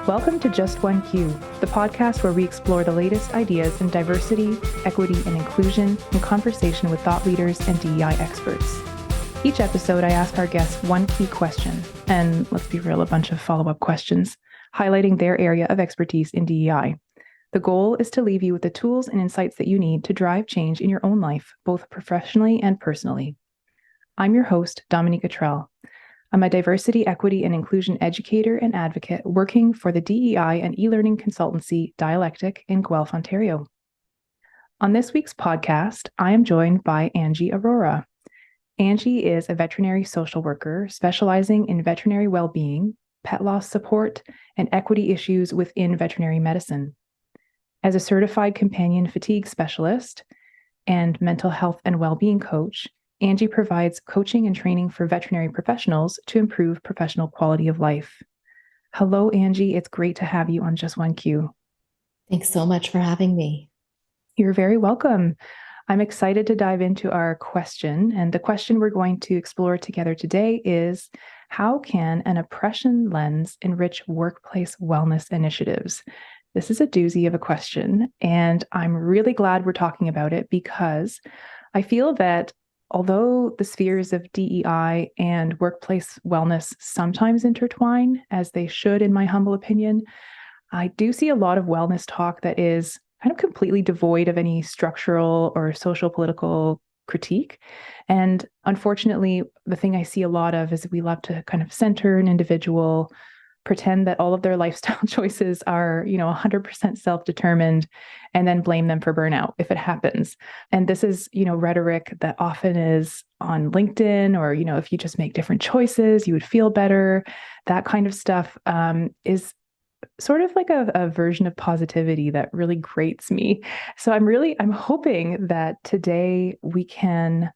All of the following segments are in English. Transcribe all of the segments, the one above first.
Welcome to Just One Q, the podcast where we explore the latest ideas in diversity, equity, and inclusion in conversation with thought leaders and DEI experts. Each episode, I ask our guests one key question, and let's be real, a bunch of follow-up questions, highlighting their area of expertise in DEI. The goal is to leave you with the tools and insights that you need to drive change in your own life, both professionally and personally. I'm your host, Dominique. I'm a diversity, equity, and inclusion educator and advocate working for the DEI and e-learning consultancy Dialectic in Guelph, Ontario. On this week's podcast, I am joined by Angie Arora. Angie is a veterinary social worker specializing in veterinary well-being, pet loss support, and equity issues within veterinary medicine. As a certified companion fatigue specialist and mental health and well-being coach, Angie provides coaching and training for veterinary professionals to improve professional quality of life. Hello, Angie. It's great to have you on Just One Q. Thanks so much for having me. You're very welcome. I'm excited to dive into our question. And the question we're going to explore together today is, how can an oppression lens enrich workplace wellness initiatives? This is a doozy of a question, and I'm really glad we're talking about it because I feel that although the spheres of DEI and workplace wellness sometimes intertwine, as they should, in my humble opinion, I do see a lot of wellness talk that is kind of completely devoid of any structural or social political critique. And unfortunately, the thing I see a lot of is we love to kind of center an individual, pretend that all of their lifestyle choices are, 100% self-determined, and then blame them for burnout if it happens. And this is, rhetoric that often is on LinkedIn, or, if you just make different choices, you would feel better. That kind of stuff is sort of like a version of positivity that really grates me. So I'm hoping that today we can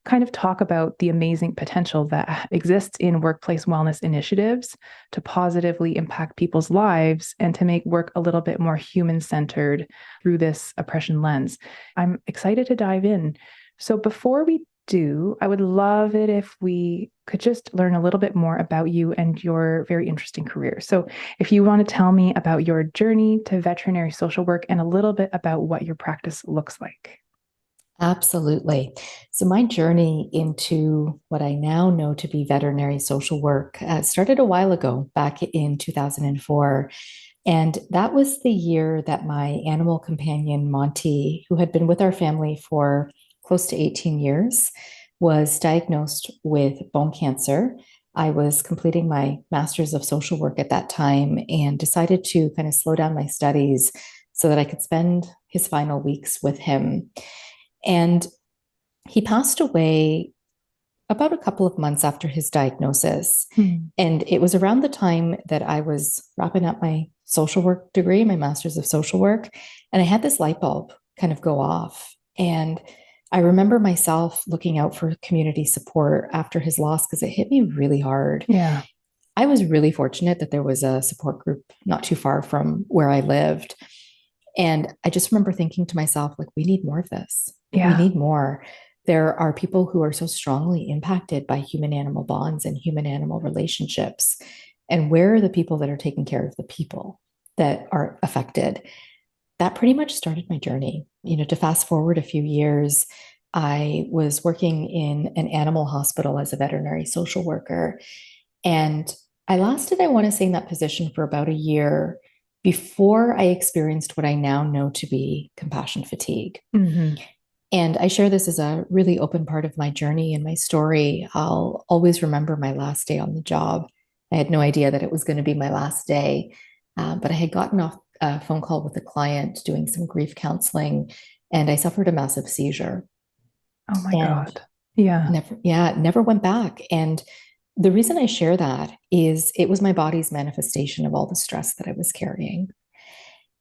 kind of talk about the amazing potential that exists in workplace wellness initiatives to positively impact people's lives and to make work a little bit more human-centered through this oppression lens. I'm excited to dive in. So before we do, I would love it if we could just learn a little bit more about you and your very interesting career. So if you want to tell me about your journey to veterinary social work and a little bit about what your practice looks like. Absolutely. So my journey into what I now know to be veterinary social work started a while ago, back in 2004. And that was the year that my animal companion, Monty, who had been with our family for close to 18 years, was diagnosed with bone cancer. I was completing my master's of social work at that time and decided to kind of slow down my studies so that I could spend his final weeks with him. And he passed away about a couple of months after his diagnosis. And it was around the time that I was wrapping up my social work degree, my master's of social work. And I had this light bulb kind of go off. And I remember myself looking out for community support after his loss because it hit me really hard. Yeah. I was really fortunate that there was a support group not too far from where I lived. And I just remember thinking to myself, like, we need more of this. Yeah. We need more. There are people who are so strongly impacted by human-animal bonds and human-animal relationships. And where are the people that are taking care of the people that are affected? That pretty much started my journey. To fast forward a few years, I was working in an animal hospital as a veterinary social worker. And I lasted, I want to say, in that position for about a year before I experienced what I now know to be compassion fatigue. Mm-hmm. And I share this as a really open part of my journey and my story. I'll always remember my last day on the job. I had no idea that it was going to be my last day, but I had gotten off a phone call with a client doing some grief counseling, and I suffered a massive seizure. Oh my God. Yeah. Never went back. And the reason I share that is it was my body's manifestation of all the stress that I was carrying.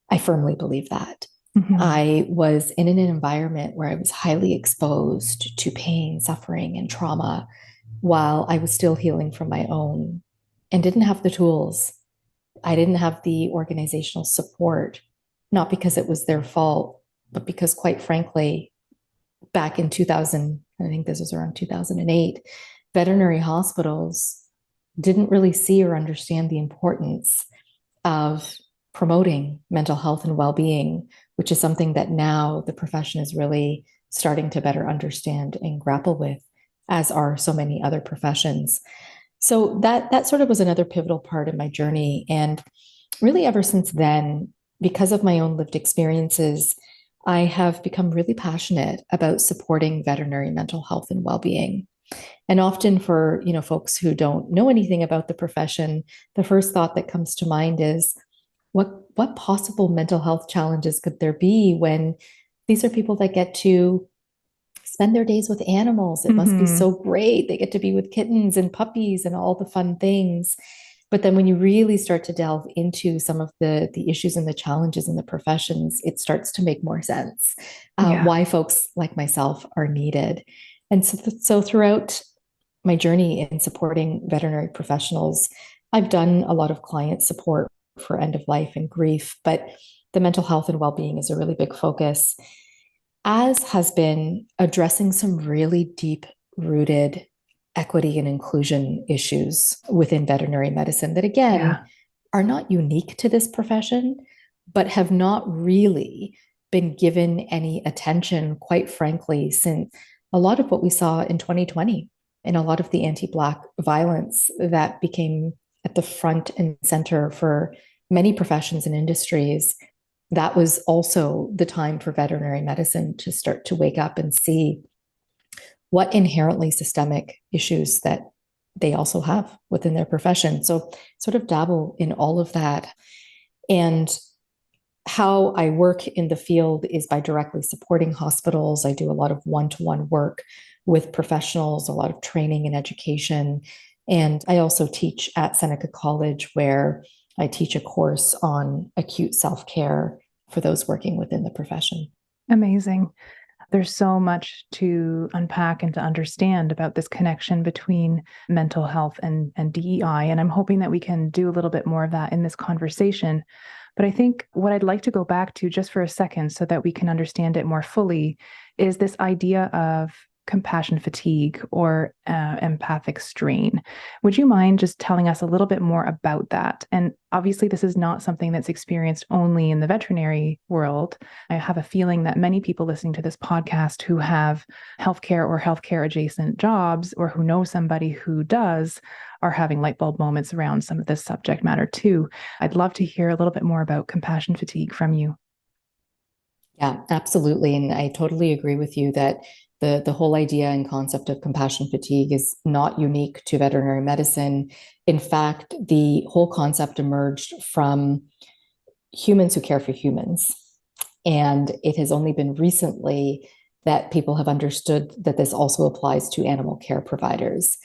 I firmly believe that. Mm-hmm. I was in an environment where I was highly exposed to pain, suffering, and trauma while I was still healing from my own and didn't have the tools. I didn't have the organizational support, not because it was their fault, but because, quite frankly, back in 2000, I think this was around 2008, veterinary hospitals didn't really see or understand the importance of promoting mental health and well-being, which is something that now the profession is really starting to better understand and grapple with, as are so many other professions. So that sort of was another pivotal part of my journey. And really ever since then, because of my own lived experiences, I have become really passionate about supporting veterinary mental health and well-being. And often for, folks who don't know anything about the profession, the first thought that comes to mind is what possible mental health challenges could there be when these are people that get to spend their days with animals? It must be so great. They get to be with kittens and puppies and all the fun things. But then when you really start to delve into some of the issues and the challenges in the professions, it starts to make more sense why folks like myself are needed. And so throughout my journey in supporting veterinary professionals, I've done a lot of client support for end of life and grief, but the mental health and well-being is a really big focus, as has been addressing some really deep-rooted equity and inclusion issues within veterinary medicine that, again, are not unique to this profession, but have not really been given any attention, quite frankly, since a lot of what we saw in 2020 and a lot of the anti-Black violence that became at the front and center for many professions and industries. That was also the time for veterinary medicine to start to wake up and see what inherently systemic issues that they also have within their profession. So sort of dabble in all of that. And how I work in the field is by directly supporting hospitals. I do a lot of one-to-one work with professionals, a lot of training and education. And I also teach at Seneca College, where I teach a course on acute self-care for those working within the profession. Amazing. There's so much to unpack and to understand about this connection between mental health and DEI. And I'm hoping that we can do a little bit more of that in this conversation. But I think what I'd like to go back to just for a second so that we can understand it more fully is this idea of compassion fatigue or empathic strain. Would you mind just telling us a little bit more about that? And obviously, this is not something that's experienced only in the veterinary world. I have a feeling that many people listening to this podcast who have healthcare or healthcare adjacent jobs, or who know somebody who does, are having light bulb moments around some of this subject matter too. I'd love to hear a little bit more about compassion fatigue from you. Yeah, absolutely. And I totally agree with you that the whole idea and concept of compassion fatigue is not unique to veterinary medicine. In fact, the whole concept emerged from humans who care for humans. And it has only been recently that people have understood that this also applies to animal care providers.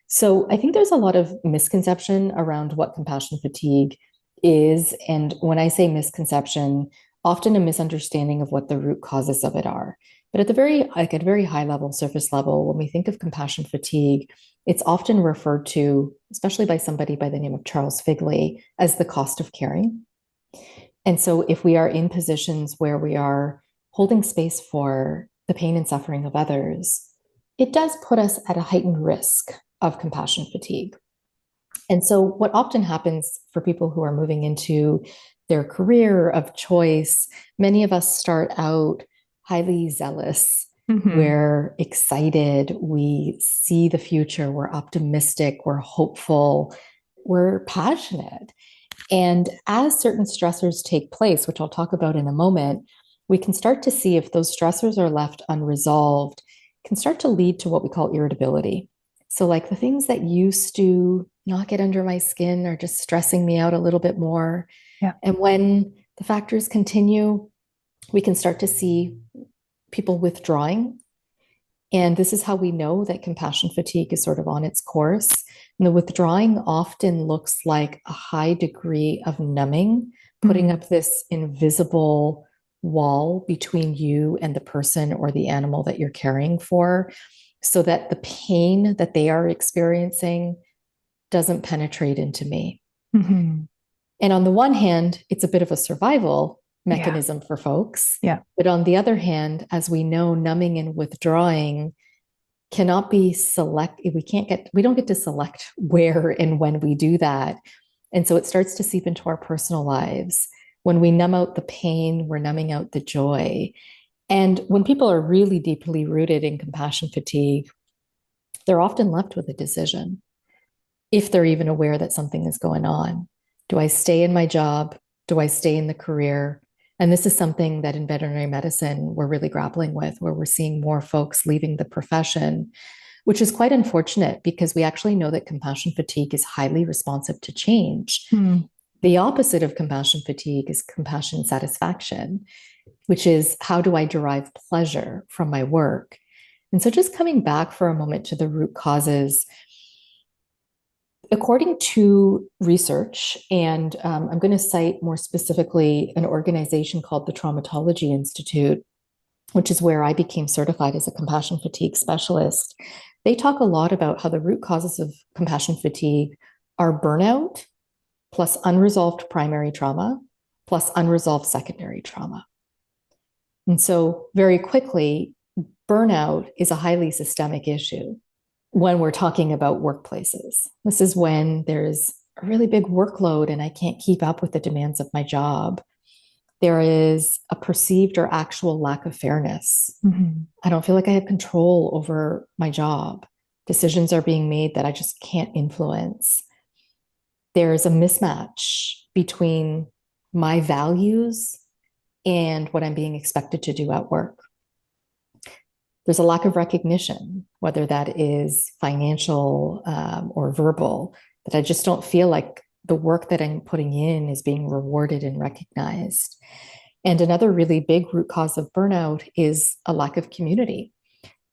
So I think there's a lot of misconception around what compassion fatigue is. And when I say misconception, often a misunderstanding of what the root causes of it are. But at a very high level, surface level, when we think of compassion fatigue, it's often referred to, especially by somebody by the name of Charles Figley, as the cost of caring. And so if we are in positions where we are holding space for the pain and suffering of others, it does put us at a heightened risk of compassion fatigue. And so what often happens for people who are moving into their career of choice, many of us start out highly zealous. We're excited, we see the future, we're optimistic, we're hopeful, we're passionate. And as certain stressors take place, which I'll talk about in a moment, we can start to see if those stressors are left unresolved, can start to lead to what we call irritability. So like the things that used to not get under my skin are just stressing me out a little bit more. Yeah. And when the factors continue, we can start to see people withdrawing. And this is how we know that compassion fatigue is sort of on its course. And the withdrawing often looks like a high degree of numbing, putting up this invisible wall between you and the person or the animal that you're caring for, so that the pain that they are experiencing doesn't penetrate into me. And on the one hand, it's a bit of a survival mechanism for folks. Yeah. But on the other hand, as we know, numbing and withdrawing cannot be we don't get to select where and when we do that. And so it starts to seep into our personal lives. When we numb out the pain, we're numbing out the joy. And when people are really deeply rooted in compassion fatigue, they're often left with a decision, if they're even aware that something is going on. Do I stay in my job? Do I stay in the career? And this is something that in veterinary medicine, we're really grappling with, where we're seeing more folks leaving the profession, which is quite unfortunate because we actually know that compassion fatigue is highly responsive to change. The opposite of compassion fatigue is compassion satisfaction, which is how do I derive pleasure from my work? And so just coming back for a moment to the root causes, according to research, and I'm going to cite more specifically an organization called the Traumatology Institute, which is where I became certified as a compassion fatigue specialist. They talk a lot about how the root causes of compassion fatigue are burnout, plus unresolved primary trauma, plus unresolved secondary trauma. And so very quickly, burnout is a highly systemic issue when we're talking about workplaces. This is when there's a really big workload and I can't keep up with the demands of my job. There is a perceived or actual lack of fairness. I don't feel like I have control over my job. Decisions are being made that I just can't influence. There's a mismatch between my values and what I'm being expected to do at work. There's a lack of recognition, whether that is financial or verbal, that I just don't feel like the work that I'm putting in is being rewarded and recognized. And another really big root cause of burnout is a lack of community.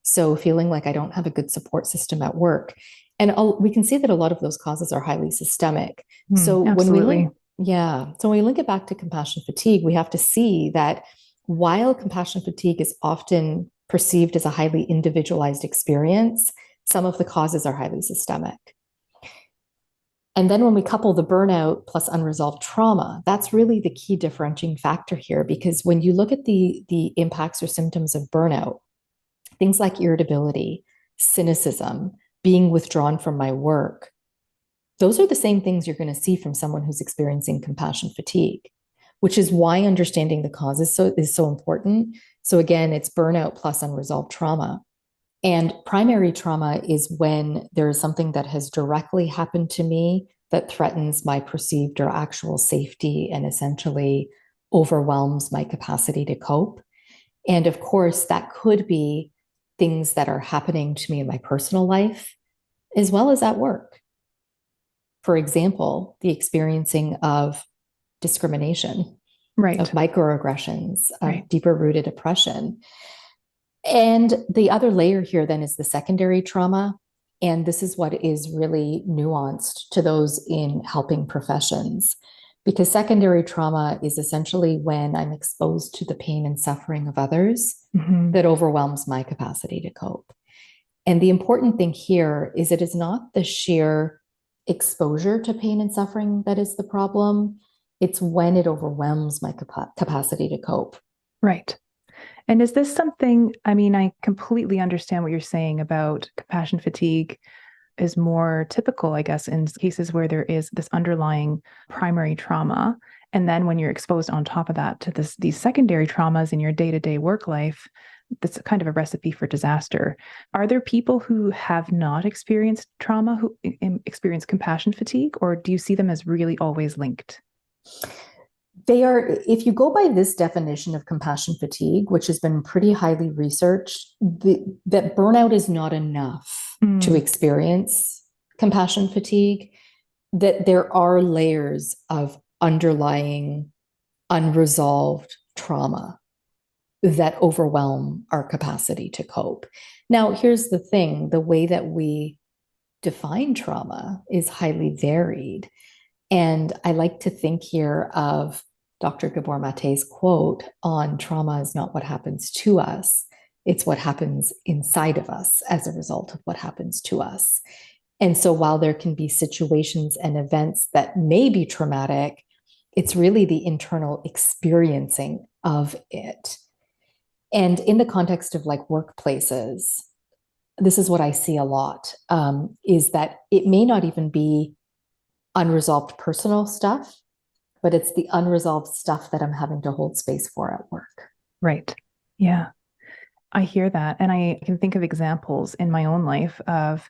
So feeling like I don't have a good support system at work. And we can see that a lot of those causes are highly systemic. So when we link it back to compassion fatigue, we have to see that while compassion fatigue is often perceived as a highly individualized experience, some of the causes are highly systemic. And then when we couple the burnout plus unresolved trauma, that's really the key differentiating factor here, because when you look at the impacts or symptoms of burnout, things like irritability, cynicism, being withdrawn from my work, those are the same things you're going to see from someone who's experiencing compassion fatigue, which is why understanding the causes is so important. So again, it's burnout plus unresolved trauma. And primary trauma is when there is something that has directly happened to me that threatens my perceived or actual safety and essentially overwhelms my capacity to cope. And of course, that could be things that are happening to me in my personal life, as well as at work. For example, the experiencing of discrimination, of microaggressions, of deeper rooted oppression. And the other layer here then is the secondary trauma. And this is what is really nuanced to those in helping professions, because secondary trauma is essentially when I'm exposed to the pain and suffering of others that overwhelms my capacity to cope. And the important thing here is it is not the sheer exposure to pain and suffering that is the problem. It's when it overwhelms my capacity to cope. Right. And is this something, I mean, I completely understand what you're saying about compassion fatigue is more typical, I guess, in cases where there is this underlying primary trauma. And then when you're exposed on top of that to these secondary traumas in your day-to-day work life, that's kind of a recipe for disaster. Are there people who have not experienced trauma who experience compassion fatigue, or do you see them as really always linked? They are, if you go by this definition of compassion fatigue, which has been pretty highly researched, that burnout is not enough to experience compassion fatigue, that there are layers of underlying unresolved trauma that overwhelm our capacity to cope. Now, here's the thing, the way that we define trauma is highly varied. And I like to think here of Dr. Gabor Mate's quote on trauma is not what happens to us, it's what happens inside of us as a result of what happens to us. And so while there can be situations and events that may be traumatic, it's really the internal experiencing of it. And in the context of like workplaces, this is what I see a lot, is that it may not even be unresolved personal stuff, but it's the unresolved stuff that I'm having to hold space for at work. Right. Yeah. I hear that. And I can think of examples in my own life of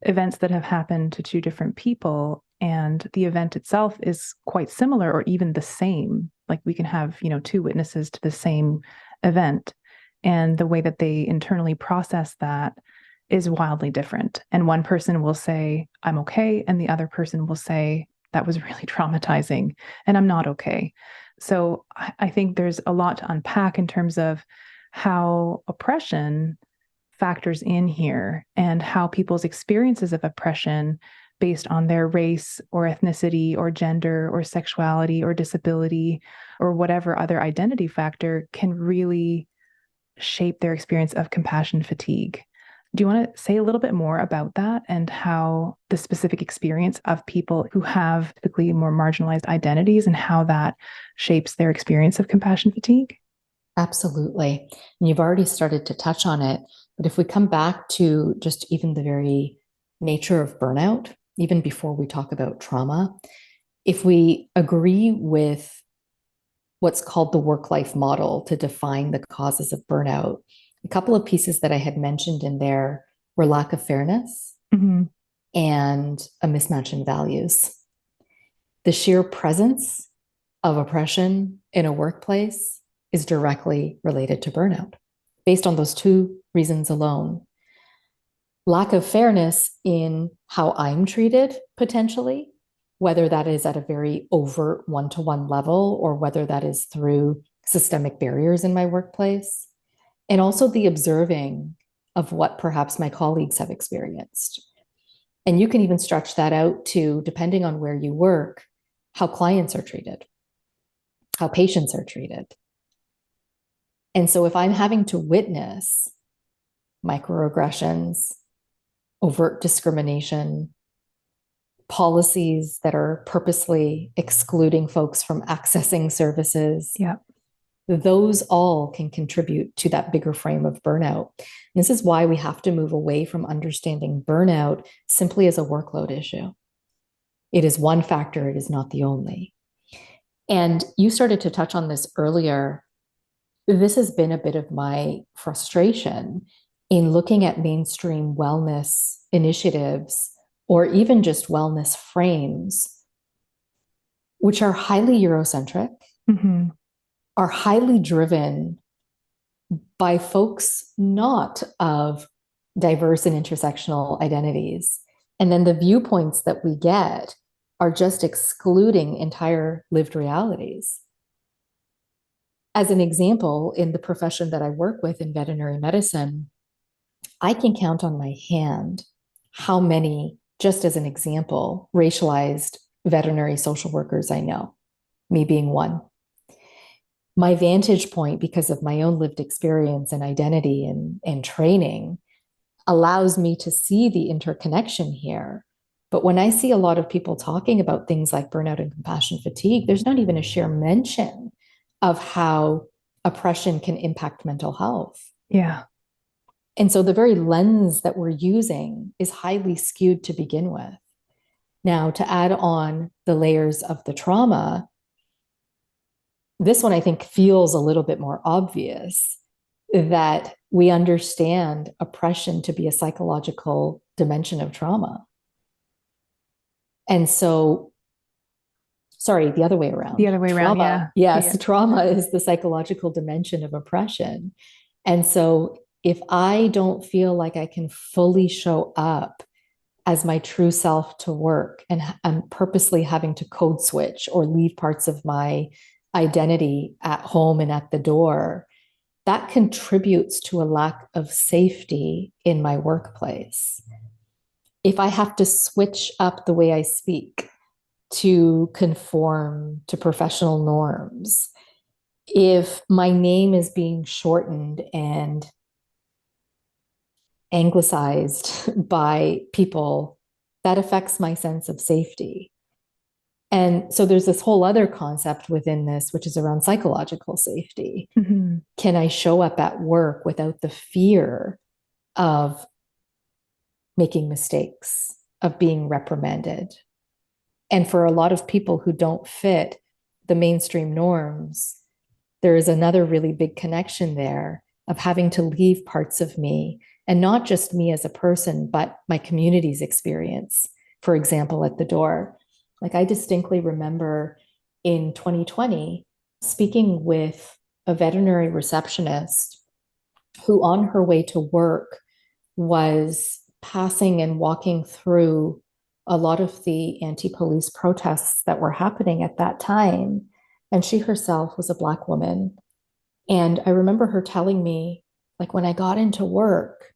events that have happened to two different people. And the event itself is quite similar or even the same. Like we can have, two witnesses to the same event. And the way that they internally process that is wildly different. And one person will say, I'm okay. And the other person will say, that was really traumatizing and I'm not okay. So I think there's a lot to unpack in terms of how oppression factors in here and how people's experiences of oppression based on their race or ethnicity or gender or sexuality or disability or whatever other identity factor can really shape their experience of compassion fatigue. Do you want to say a little bit more about that and how the specific experience of people who have typically more marginalized identities and how that shapes their experience of compassion fatigue? Absolutely. And you've already started to touch on it. But if we come back to just even the very nature of burnout, even before we talk about trauma, if we agree with what's called the work-life model to define the causes of burnout, a couple of pieces that I had mentioned in there were lack of fairness and a mismatch in values. The sheer presence of oppression in a workplace is directly related to burnout, based on those two reasons alone. Lack of fairness in how I'm treated, potentially, whether that is at a very overt one-to-one level or whether that is through systemic barriers in my workplace, and also the observing of what perhaps my colleagues have experienced. And you can even stretch that out to, depending on where you work, how clients are treated, how patients are treated. And so if I'm having to witness microaggressions, overt discrimination, policies that are purposely excluding folks from accessing services, those all can contribute to that bigger frame of burnout. And this is why we have to move away from understanding burnout simply as a workload issue. It is one factor, it is not the only. And you started to touch on this earlier. This has been a bit of my frustration in looking at mainstream wellness initiatives or even just wellness frames, which are highly Eurocentric, are highly driven by folks not of diverse and intersectional identities. And then the viewpoints that we get are just excluding entire lived realities. As an example, in the profession that I work with in veterinary medicine, I can count on my hand how many, just as an example, racialized veterinary social workers I know, me being one. My vantage point, because of my own lived experience and identity and training, allows me to see the interconnection here. But when I see a lot of people talking about things like burnout and compassion fatigue, there's not even a sheer mention of how oppression can impact mental health. Yeah. And so the very lens that we're using is highly skewed to begin with. Now, to add on the layers of the trauma, this one I think feels a little bit more obvious, that we understand oppression to be a psychological dimension of trauma. And so, sorry, the other way around. The other way around, yeah. Yes, trauma is the psychological dimension of oppression. And so if I don't feel like I can fully show up as my true self to work, and I'm purposely having to code switch or leave parts of my identity at home and at the door, that contributes to a lack of safety in my workplace. If I have to switch up the way I speak to conform to professional norms, if my name is being shortened and anglicized by people, that affects my sense of safety. And so there's this whole other concept within this, which is around psychological safety. Can I show up at work without the fear of making mistakes, of being reprimanded, And for a lot of people who don't fit the mainstream norms, there is another really big connection there of having to leave parts of me, and not just me as a person, but my community's experience, for example, at the door. Like I distinctly remember in 2020 speaking with a veterinary receptionist who on her way to work was passing and walking through a lot of the anti-police protests that were happening at that time. And she herself was a Black woman. And I remember her telling me, like, when I got into work,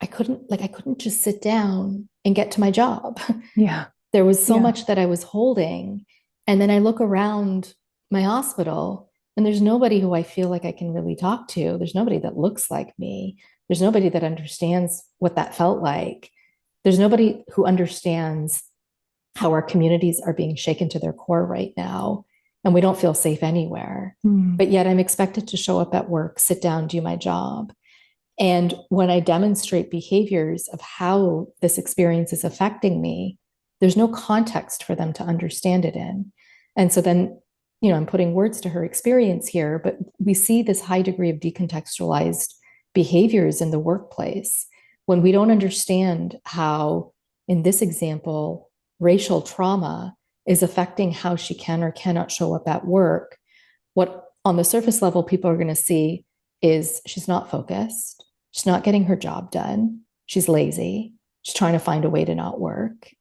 I couldn't just sit down and get to my job. Yeah. There was so Yeah. much that I was holding. And then I look around my hospital and there's nobody who I feel like I can really talk to. There's nobody that looks like me. There's nobody that understands what that felt like. There's nobody who understands how our communities are being shaken to their core right now. And we don't feel safe anywhere. Mm. But yet I'm expected to show up at work, sit down, do my job. And when I demonstrate behaviors of how this experience is affecting me, there's no context for them to understand it in. And so then, I'm putting words to her experience here, but we see this high degree of decontextualized behaviors in the workplace when we don't understand how, in this example, racial trauma is affecting how she can or cannot show up at work. What on the surface level people are going to see is she's not focused. She's not getting her job done. She's lazy. She's trying to find a way to not work.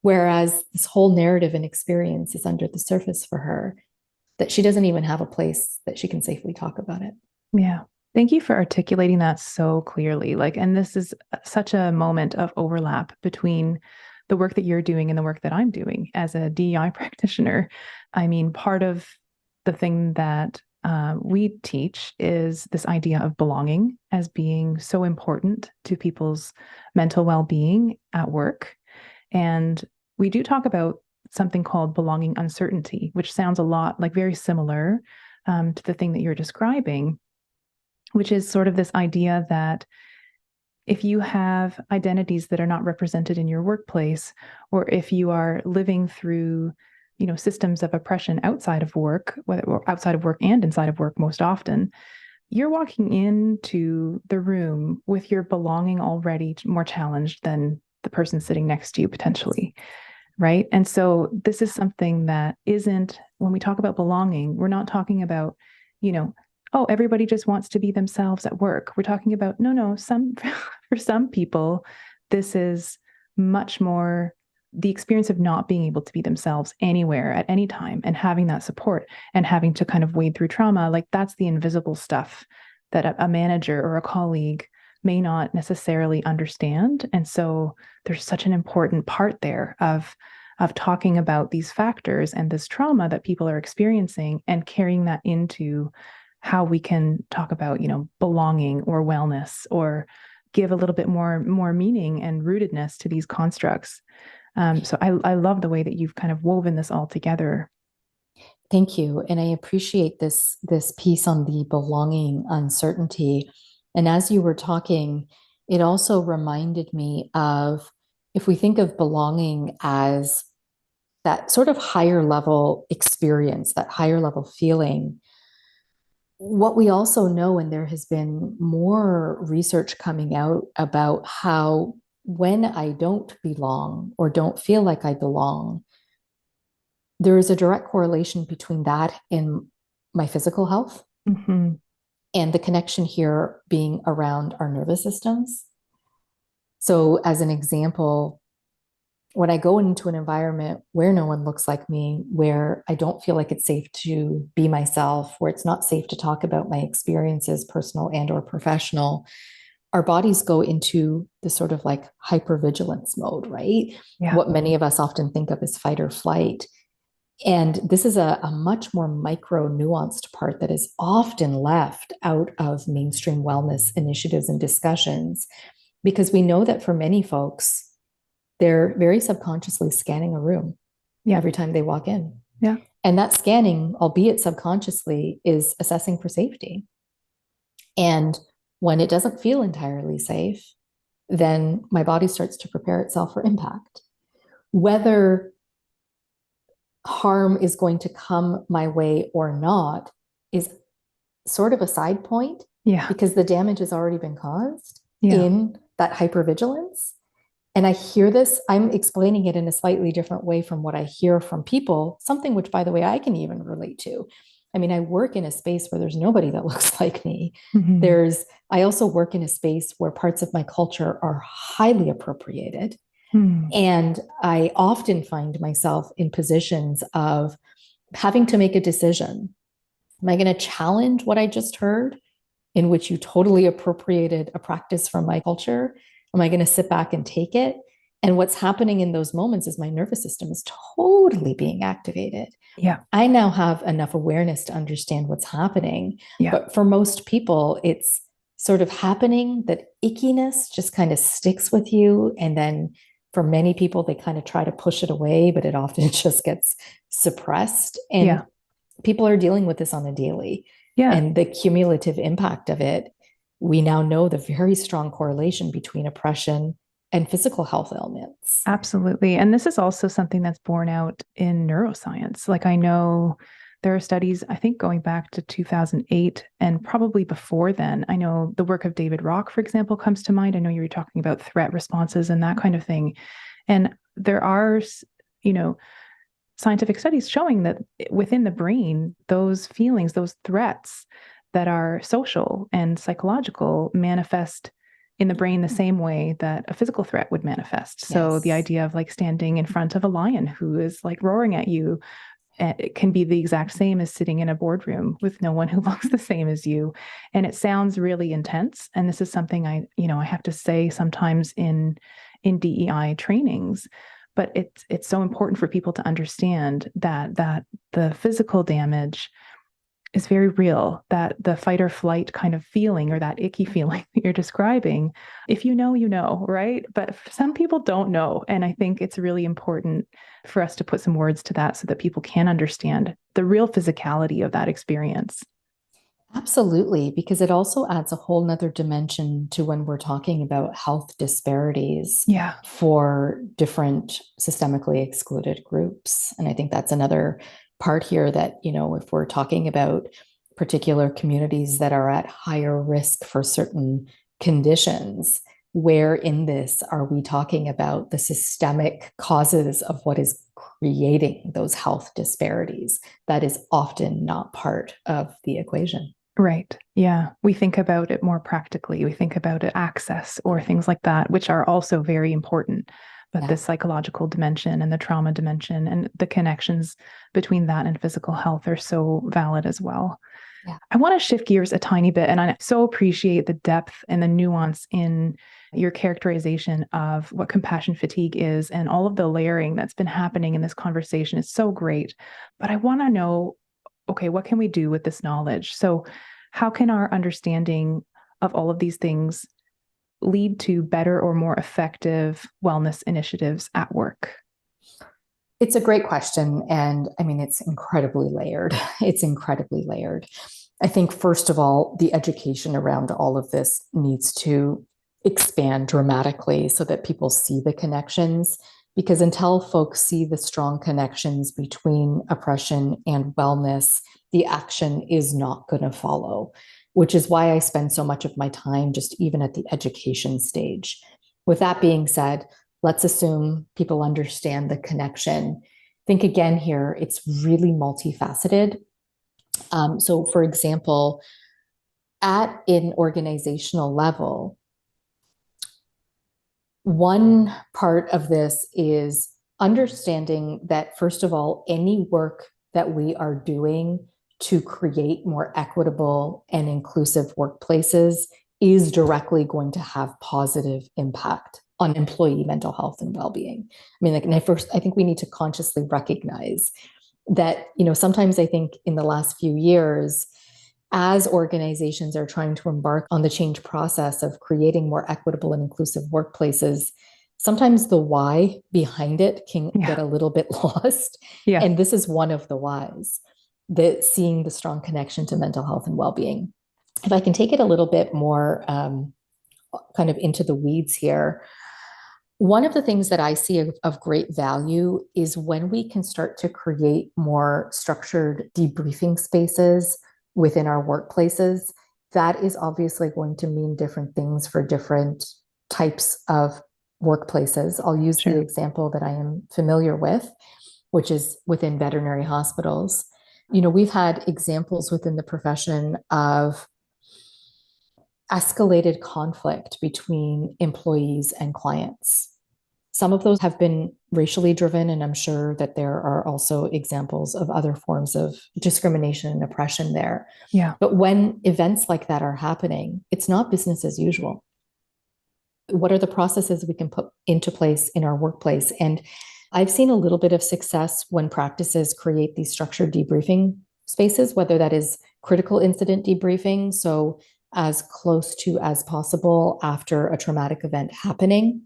Whereas this whole narrative and experience is under the surface for her, that she doesn't even have a place that she can safely talk about it. Yeah. Thank you for articulating that so clearly. And this is such a moment of overlap between the work that you're doing and the work that I'm doing as a DEI practitioner. I mean, part of the thing that we teach is this idea of belonging as being so important to people's mental well-being at work. And we do talk about something called belonging uncertainty, which sounds a lot like very similar to the thing that you're describing, which is sort of this idea that if you have identities that are not represented in your workplace, or if you are living through systems of oppression outside of work, whether outside of work and inside of work most often, you're walking into the room with your belonging already more challenged than the person sitting next to you potentially, right? And so this is something that isn't, when we talk about belonging, we're not talking about, oh, everybody just wants to be themselves at work. We're talking about, no, for some people, this is much more the experience of not being able to be themselves anywhere at any time and having that support and having to kind of wade through trauma. Like that's the invisible stuff that a manager or a colleague may not necessarily understand. And so there's such an important part there of talking about these factors and this trauma that people are experiencing and carrying that into how we can talk about, belonging or wellness, or give a little bit more meaning and rootedness to these constructs. So I love the way that you've kind of woven this all together. Thank you. And I appreciate this piece on the belonging uncertainty. And as you were talking, it also reminded me of, if we think of belonging as that sort of higher level experience, that higher level feeling, what we also know, and there has been more research coming out about how when I don't belong or don't feel like I belong, there is a direct correlation between that and my physical health. Mm-hmm. And the connection here being around our nervous systems. So, as an example, when I go into an environment where no one looks like me, where I don't feel like it's safe to be myself, where it's not safe to talk about my experiences, personal and or professional, our bodies go into this sort of like hypervigilance mode, right? Yeah. What many of us often think of as fight or flight. And this is a much more micro nuanced part that is often left out of mainstream wellness initiatives and discussions, because we know that for many folks, they're very subconsciously scanning a room every time they walk in. Yeah. And that scanning, albeit subconsciously, is assessing for safety. And when it doesn't feel entirely safe, then my body starts to prepare itself for impact. Whether harm is going to come my way or not is sort of a side point, because the damage has already been caused in that hypervigilance. And I hear this, I'm explaining it in a slightly different way from what I hear from people, something which, by the way, I can even relate to. I mean, I work in a space where there's nobody that looks like me. I also work in a space where parts of my culture are highly appropriated. And I often find myself in positions of having to make a decision. Am I going to challenge what I just heard, in which you totally appropriated a practice from my culture? Am I going to sit back and take it? And what's happening in those moments is my nervous system is totally being activated. I now have enough awareness to understand what's happening. But for most people, it's sort of happening, that ickiness just kind of sticks with you. And then for many people, they kind of try to push it away, but it often just gets suppressed. And people are dealing with this on a daily. And the cumulative impact of it, we now know the very strong correlation between oppression and physical health ailments. Absolutely. And this is also something that's borne out in neuroscience. Like, I know there are studies, I think going back to 2008 and probably before then. I know the work of David Rock, for example, comes to mind. I know you were talking about threat responses and that kind of thing. And there are, scientific studies showing that within the brain, those feelings, those threats that are social and psychological manifest in the brain the same way that a physical threat would manifest. So the idea of like standing in front of a lion who is like roaring at you, it can be the exact same as sitting in a boardroom with no one who looks the same as you. And it sounds really intense. And this is something I have to say sometimes in DEI trainings. But it's so important for people to understand that the physical damage is very real, that the fight or flight kind of feeling, or that icky feeling that you're describing, if you know, right? But some people don't know. And I think it's really important for us to put some words to that so that people can understand the real physicality of that experience. Absolutely, because it also adds a whole nother dimension to when we're talking about health disparities for different systemically excluded groups. And I think that's another part here that, if we're talking about particular communities that are at higher risk for certain conditions, where in this are we talking about the systemic causes of what is creating those health disparities? That is often not part of the equation. Right. Yeah. We think about it more practically. We think about it access or things like that, which are also very important. But the psychological dimension and the trauma dimension and the connections between that and physical health are so valid as well. I want to shift gears a tiny bit, and I so appreciate the depth and the nuance in your characterization of what compassion fatigue is, and all of the layering that's been happening in this conversation is so great. But I want to know, okay, what can we do with this knowledge? So how can our understanding of all of these things lead to better or more effective wellness initiatives at work? It's a great question. And I mean, it's incredibly layered. It's incredibly layered. I think, first of all, the education around all of this needs to expand dramatically so that people see the connections. Because until folks see the strong connections between oppression and wellness, the action is not going to follow, which is why I spend so much of my time just even at the education stage. With that being said, let's assume people understand the connection. Think again here, it's really multifaceted. So for example, at an organizational level, one part of this is understanding that, first of all, any work that we are doing to create more equitable and inclusive workplaces is directly going to have positive impact on employee mental health and well-being. I mean, I think we need to consciously recognize that, sometimes I think in the last few years, as organizations are trying to embark on the change process of creating more equitable and inclusive workplaces, sometimes the why behind it can get a little bit lost. And this is one of the whys, that seeing the strong connection to mental health and well-being. If I can take it a little bit more kind of into the weeds here, One of the things that I see of great value is when we can start to create more structured debriefing spaces within our workplaces. That is obviously going to mean different things for different types of workplaces. I'll use the Sure. example that I am familiar with, which is within veterinary hospitals. You know, we've had examples within the profession of escalated conflict between employees and clients. Some of those have been racially driven, and I'm sure that there are also examples of other forms of discrimination and oppression there. Yeah. But when events like that are happening, it's not business as usual. What are the processes we can put into place in our workplace? And I've seen a little bit of success when practices create these structured debriefing spaces, whether that is critical incident debriefing, so as close to as possible after a traumatic event happening,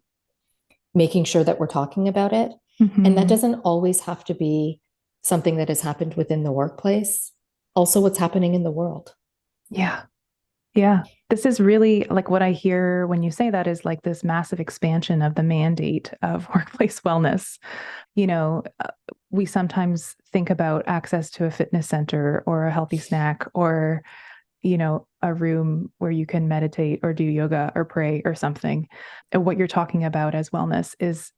making sure that we're talking about it. And that doesn't always have to be something that has happened within the workplace, also what's happening in the world. Yeah. Yeah. This is really like what I hear when you say that is like this massive expansion of the mandate of workplace wellness. We sometimes think about access to a fitness center or a healthy snack or, a room where you can meditate or do yoga or pray or something. And what you're talking about as wellness is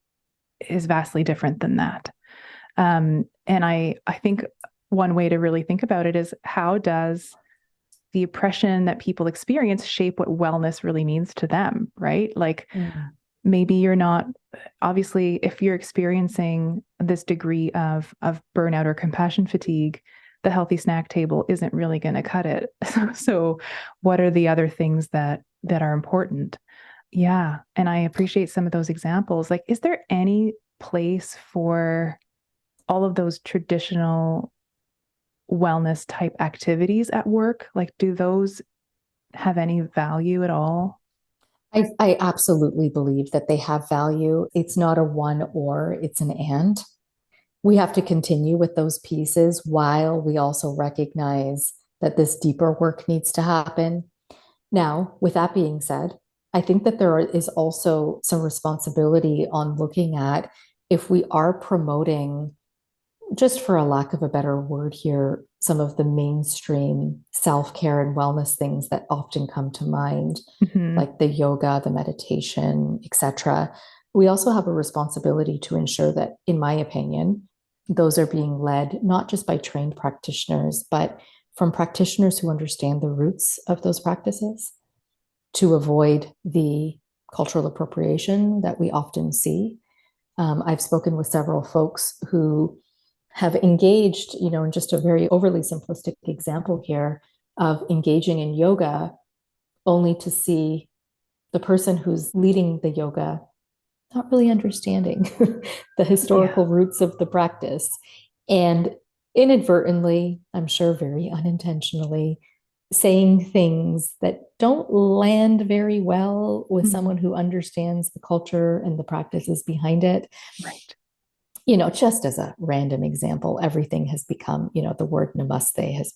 vastly different than that. And I think one way to really think about it is how does the oppression that people experience shape what wellness really means to them, right? Like maybe you're not, obviously, if you're experiencing this degree of burnout or compassion fatigue, the healthy snack table isn't really going to cut it. So what are the other things that are important? Yeah. And I appreciate some of those examples. Like, is there any place for all of those traditional wellness type activities at work? Like, do those have any value at all? I absolutely believe that they have value. It's not a one or, it's an and. We have to continue with those pieces while we also recognize that this deeper work needs to happen. Now, with that being said, I think that there is also some responsibility on looking at if we are promoting, just for a lack of a better word here, some of the mainstream self-care and wellness things that often come to mind, like the yoga, the meditation, etc. We also have a responsibility to ensure that, in my opinion, those are being led not just by trained practitioners, but from practitioners who understand the roots of those practices to avoid the cultural appropriation that we often see. I've spoken with several folks who have engaged, in just a very overly simplistic example here of engaging in yoga only to see the person who's leading the yoga not really understanding the historical roots of the practice. And inadvertently, I'm sure very unintentionally, saying things that don't land very well with someone who understands the culture and the practices behind it. Right. Just as a random example, everything has become, the word namaste has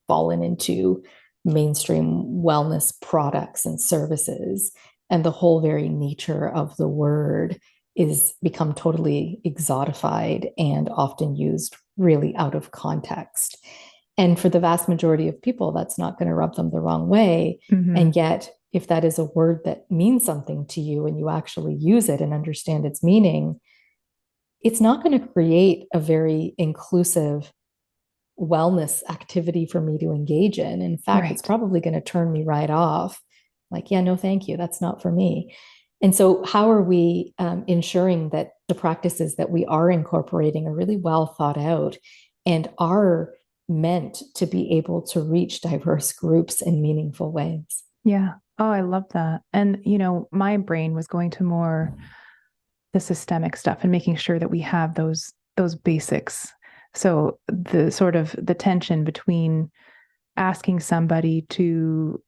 fallen into mainstream wellness products and services. And the whole very nature of the word is become totally exotified and often used really out of context. And for the vast majority of people, that's not going to rub them the wrong way. And yet, if that is a word that means something to you and you actually use it and understand its meaning, it's not going to create a very inclusive wellness activity for me to engage in. In fact, it's probably going to turn me right off. Like, yeah, no, thank you. That's not for me. And so, how are we ensuring that the practices that we are incorporating are really well thought out and are meant to be able to reach diverse groups in meaningful ways? Yeah. Oh, I love that. And, my brain was going to more the systemic stuff and making sure that we have those basics. So the sort of the tension between asking somebody to,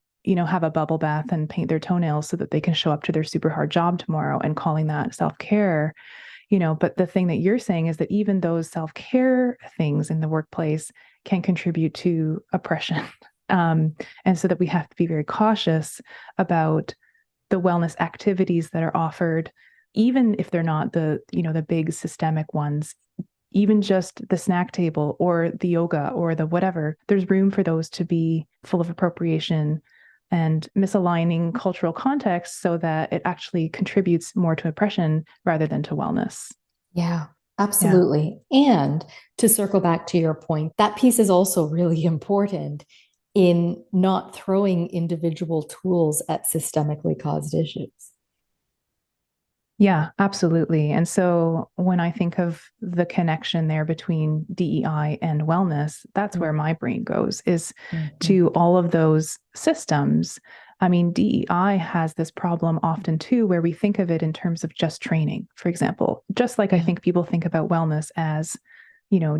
have a bubble bath and paint their toenails so that they can show up to their super hard job tomorrow and calling that self-care, but the thing that you're saying is that even those self-care things in the workplace can contribute to oppression. And so that we have to be very cautious about the wellness activities that are offered even if they're not the big systemic ones, even just the snack table or the yoga or the whatever, there's room for those to be full of appropriation and misaligning cultural context so that it actually contributes more to oppression rather than to wellness. Yeah, Yeah. absolutely. And to circle back to your point, that piece is also really important in not throwing individual tools at systemically caused issues. Yeah, absolutely. And so when I think of the connection there between DEI and wellness, that's where my brain goes, is to all of those systems. I mean, DEI has this problem often too, where we think of it in terms of just training, for example, just like I think people think about wellness as,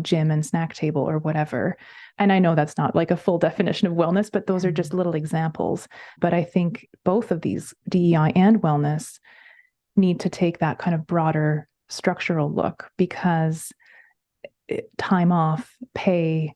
gym and snack table or whatever. And I know that's not like a full definition of wellness, but those are just little examples. But I think both of these, DEI and wellness, need to take that kind of broader structural look, because time off, pay,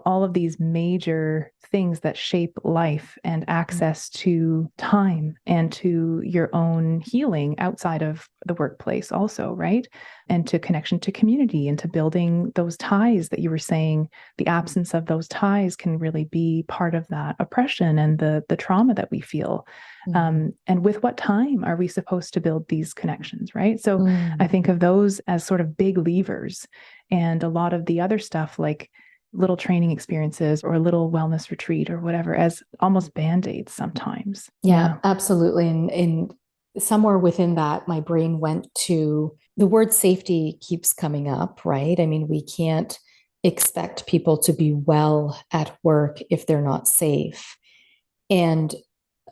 all of these major things that shape life and access to time and to your own healing outside of the workplace also, right? And to connection to community and to building those ties that you were saying, the absence of those ties can really be part of that oppression and the trauma that we feel. And with what time are we supposed to build these connections, right? So I think of those as sort of big levers, and a lot of the other stuff like little training experiences or a little wellness retreat or whatever as almost band-aids sometimes. Yeah, absolutely. And somewhere within that, my brain went to the word safety keeps coming up, right? I mean, we can't expect people to be well at work if they're not safe. And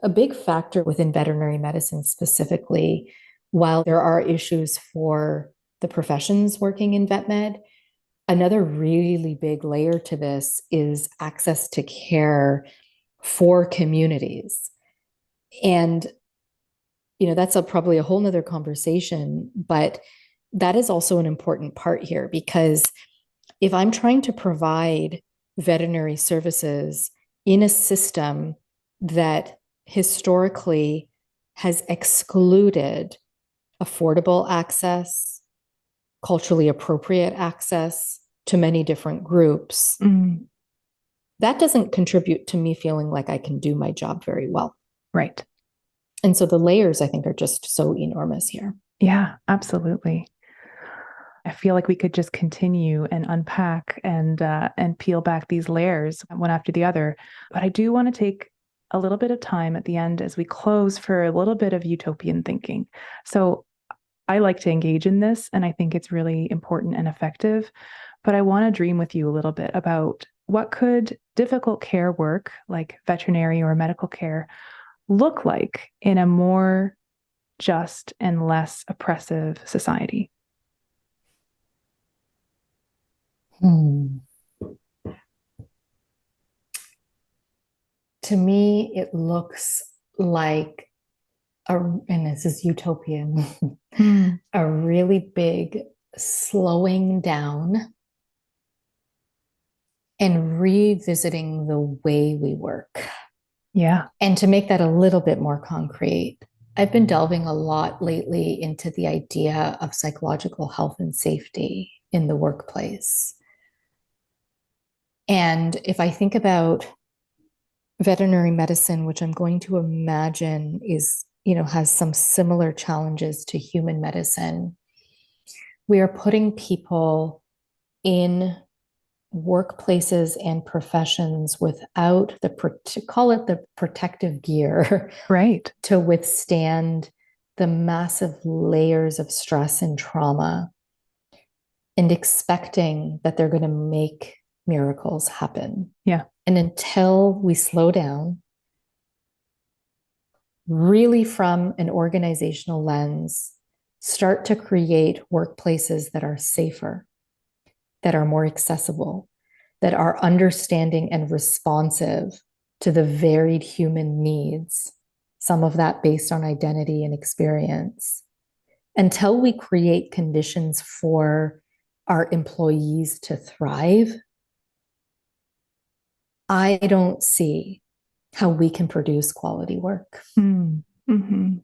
a big factor within veterinary medicine specifically, while there are issues for the professions working in vet med, another really big layer to this is access to care for communities. And, that's probably a whole nother conversation, but that is also an important part here, because if I'm trying to provide veterinary services in a system that historically has excluded affordable access, culturally appropriate access to many different groups, that doesn't contribute to me feeling like I can do my job very well. Right. And so the layers, I think, are just so enormous here. Yeah, absolutely. I feel like we could just continue and unpack and peel back these layers one after the other. But I do want to take a little bit of time at the end as we close for a little bit of utopian thinking. So I like to engage in this, and I think it's really important and effective. But I want to dream with you a little bit about what could difficult care work, like veterinary or medical care, look like in a more just and less oppressive society. To me, it looks like and this is utopian, a really big slowing down and revisiting the way we work. Yeah. And to make that a little bit more concrete, I've been delving a lot lately into the idea of psychological health and safety in the workplace. And if I think about veterinary medicine, which I'm going to imagine is, has some similar challenges to human medicine, we are putting people in workplaces and professions without call it the protective gear, right, to withstand the massive layers of stress and trauma, and expecting that they're going to make miracles happen. Yeah. And until we slow down, really from an organizational lens, start to create workplaces that are safer, that are more accessible, that are understanding and responsive to the varied human needs, some of that based on identity and experience, until we create conditions for our employees to thrive, I don't see how we can produce quality work. Mm-hmm.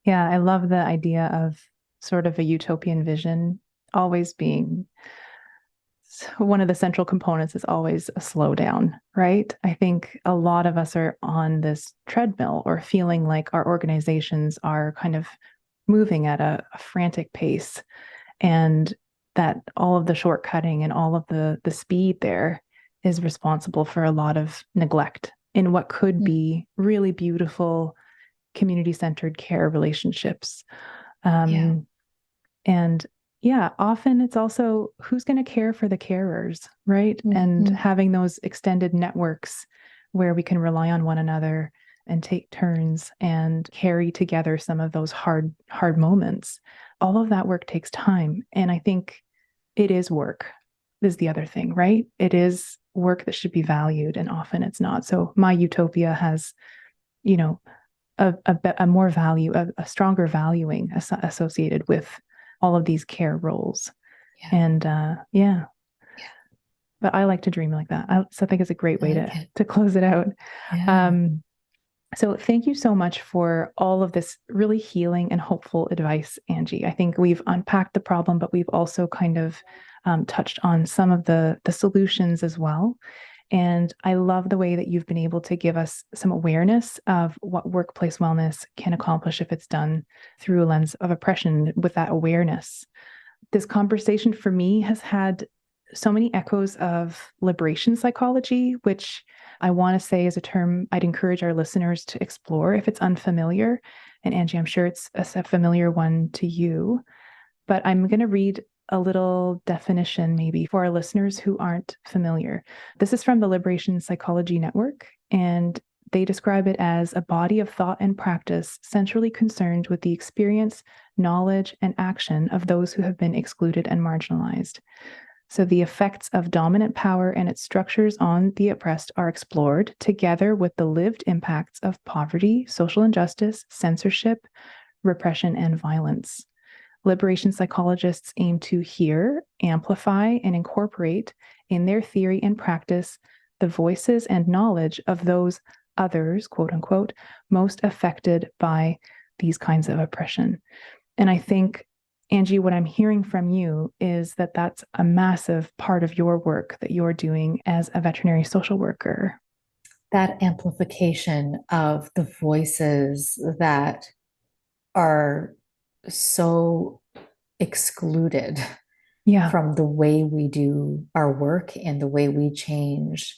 Yeah, I love the idea of sort of a utopian vision always being one of the central components is always a slowdown, right? I think a lot of us are on this treadmill or feeling like our organizations are kind of moving at a frantic pace, and that all of the shortcutting and all of the speed there is responsible for a lot of neglect in what could Mm. be really beautiful community-centered care relationships. Yeah. Um, and yeah, often it's also who's going to care for the carers, right? And Mhm. having those extended networks where we can rely on one another and take turns and carry together some of those hard moments. All of that work takes time. And I think it is work, is the other thing, right? It is work that should be valued, and often it's not. So my utopia has, you know, a more value, a stronger valuing associated with all of these care roles. Yeah. And yeah, Yeah. but I like to dream like that. So I think it's a great I way like it. to close it out. Yeah. Um, so thank you so much for all of this really healing and hopeful advice, Angie. I think we've unpacked the problem, but we've also kind of touched on some of the solutions as well. And I love the way that you've been able to give us some awareness of what workplace wellness can accomplish if it's done through a lens of oppression with that awareness. This conversation for me has had so many echoes of liberation psychology, which I want to say is a term I'd encourage our listeners to explore if it's unfamiliar. And Angie, I'm sure it's a familiar one to you, but I'm going to read a little definition maybe for our listeners who aren't familiar. This is from the Liberation Psychology Network, and they describe it as a body of thought and practice centrally concerned with the experience, knowledge, and action of those who have been excluded and marginalized. So the effects of dominant power and its structures on the oppressed are explored together with the lived impacts of poverty, social injustice, censorship, repression, and violence. Liberation psychologists aim to hear, amplify, and incorporate in their theory and practice the voices and knowledge of those others, quote unquote, most affected by these kinds of oppression. And I think, Angie, what I'm hearing from you is that that's a massive part of your work that you're doing as a veterinary social worker. That amplification of the voices that are so excluded Yeah, from the way we do our work and the way we change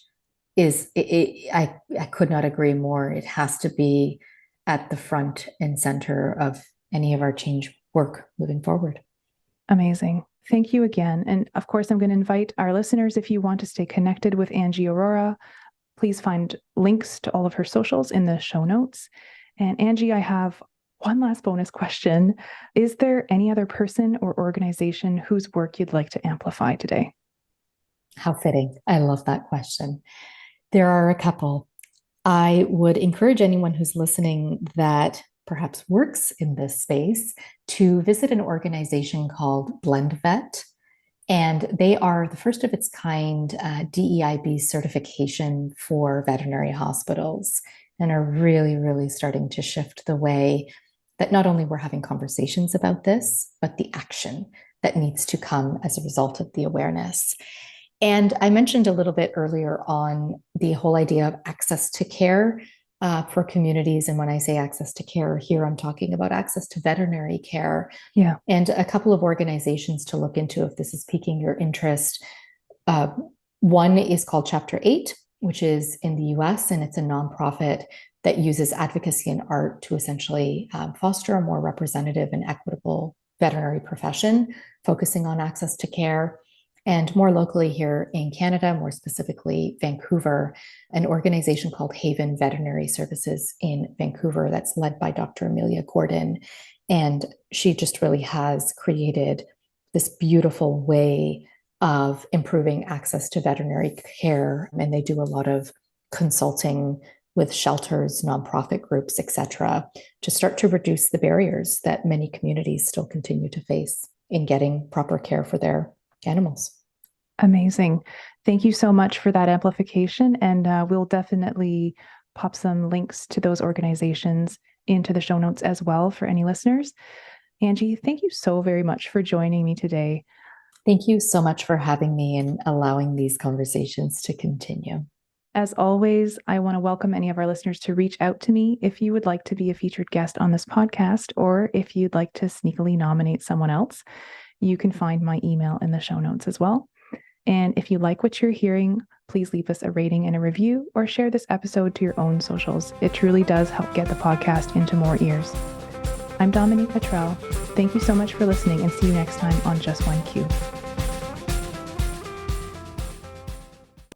I could not agree more. It has to be at the front and center of any of our change work moving forward. amazing. Thank you again. And of course, I'm going to invite our listeners, if you want to stay connected with Angie Arora, please find links to all of her socials in the show notes. And Angie, I have one last bonus question. Is there any other person or organization whose work you'd like to amplify today? How fitting. I love that question. There are a couple. I would encourage anyone who's listening that perhaps works in this space to visit an organization called Blend Vet. And they are the first of its kind DEIB certification for veterinary hospitals and are really, really starting to shift the way that not only we're having conversations about this, but the action that needs to come as a result of the awareness. And I mentioned a little bit earlier on the whole idea of access to care for communities. And when I say access to care here, I'm talking about access to veterinary care. Yeah. And a couple of organizations to look into if this is piquing your interest. Uh, One is called Chapter 8, which is in the US, and it's a nonprofit that uses advocacy and art to essentially foster a more representative and equitable veterinary profession, focusing on access to care. And more locally here in Canada, more specifically Vancouver, an organization called Haven Veterinary Services in Vancouver that's led by Dr. Amelia Gordon. And she just really has created this beautiful way of improving access to veterinary care. And they do a lot of consulting with shelters, nonprofit groups, et cetera, to start to reduce the barriers that many communities still continue to face in getting proper care for their animals. Amazing. Thank you so much for that amplification. And we'll definitely pop some links to those organizations into the show notes as well for any listeners. Angie, thank you so very much for joining me today. Thank you so much for having me and allowing these conversations to continue. As always, I want to welcome any of our listeners to reach out to me if you would like to be a featured guest on this podcast, or if you'd like to sneakily nominate someone else. You can find my email in the show notes as well. And if you like what you're hearing, please leave us a rating and a review, or share this episode to your own socials. It truly does help get the podcast into more ears. I'm Dominique. Thank you so much for listening, and see you next time on Just One Q.